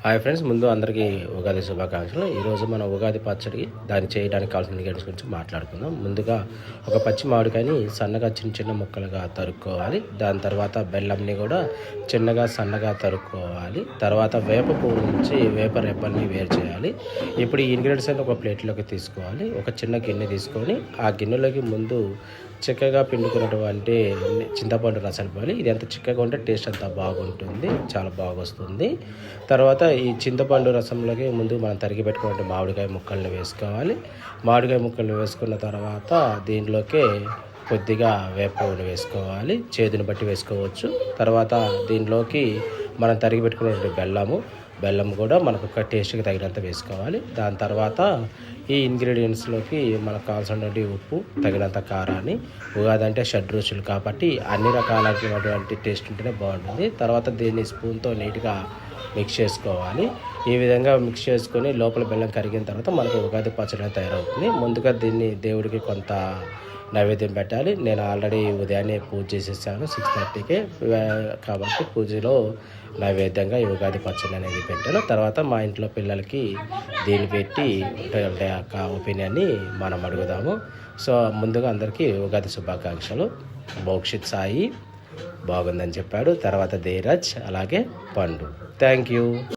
Hi friends, ముందు అందరికీ ఉగాది శుభాకాంక్షలు. ఈరోజు మనం ఉగాది పచ్చడి దాన్ని చేయడానికి కావాల్సిన ఇంగ్రీడియంట్స్ గురించి మాట్లాడుకుందాం. ముందుగా ఒక పచ్చి మామిడికాయని సన్నగా చిన్న చిన్న ముక్కలుగా తరుక్కోవాలి. దాని తర్వాత బెల్లంని కూడా చిన్నగా సన్నగా తరుక్కోవాలి. తర్వాత వేప పువ్వు నుంచి వేప రెబ్బల్ని వేరు చేయాలి. ఇప్పుడు ఈ ఇంగ్రీడియంట్స్ అన్ని ఒక ప్లేట్లోకి తీసుకోవాలి. ఒక చిన్న గిన్నె తీసుకొని ఆ గిన్నెలోకి ముందు చిక్కగా పిండుకున్నటువంటి చింతపండు రసాలు పోయాలి. ఇది ఎంత చిక్కగా ఉంటే టేస్ట్ అంత బాగుంటుంది, చాలా బాగొస్తుంది. తర్వాత ఈ చింతపండు రసంలోకి ముందు మనం తరిగి పెట్టుకున్న మామిడికాయ ముక్కల్ని వేసుకోవాలి. మామిడికాయ ముక్కల్ని వేసుకున్న తర్వాత దీనిలోకి కొద్దిగా వేపని వేసుకోవాలి, చేదుని బట్టి వేసుకోవచ్చు. తర్వాత దీనిలోకి మనం తరిగి పెట్టుకున్నటువంటి బెల్లం కూడా మనకు ఒక టేస్ట్కి తగినంత వేసుకోవాలి. దాని తర్వాత ఈ ఇంగ్రీడియంట్స్లోకి మనకు కావాల్సినటువంటి ఉప్పు, తగినంత కారాన్ని, ఉగాది అంటే షడ్రుచులు కాబట్టి అన్ని రకాలైనటువంటి టేస్ట్ ఉంటేనే బాగుంటుంది. తర్వాత దీన్ని స్పూన్తో నీట్గా మిక్స్ చేసుకోవాలి. ఈ విధంగా మిక్స్ చేసుకొని లోపల బెల్లం కరిగిన తర్వాత మనకు ఉగాది పచ్చడి తయారవుతుంది. ముందుగా దీన్ని దేవుడికి కొంత నైవేద్యం పెట్టాలి. నేను ఆల్రెడీ ఉదయాన్నే పూజ చేసేసాను 6:30కే, కాబట్టి పూజలో నైవేద్యంగా ఈ ఉగాది పచ్చడి అనేది పెట్టాను. తర్వాత మా ఇంట్లో పిల్లలకి దీన్ని పెట్టి యొక్క ఒపీనియన్ని మనం అడుగుదాము. సో ముందుగా అందరికీ ఉగాది శుభాకాంక్షలు. మోక్షిత్ సాయి బాగుందని చెప్పాడు. తర్వాత ధీరజ్, అలాగే పండు. Thank you.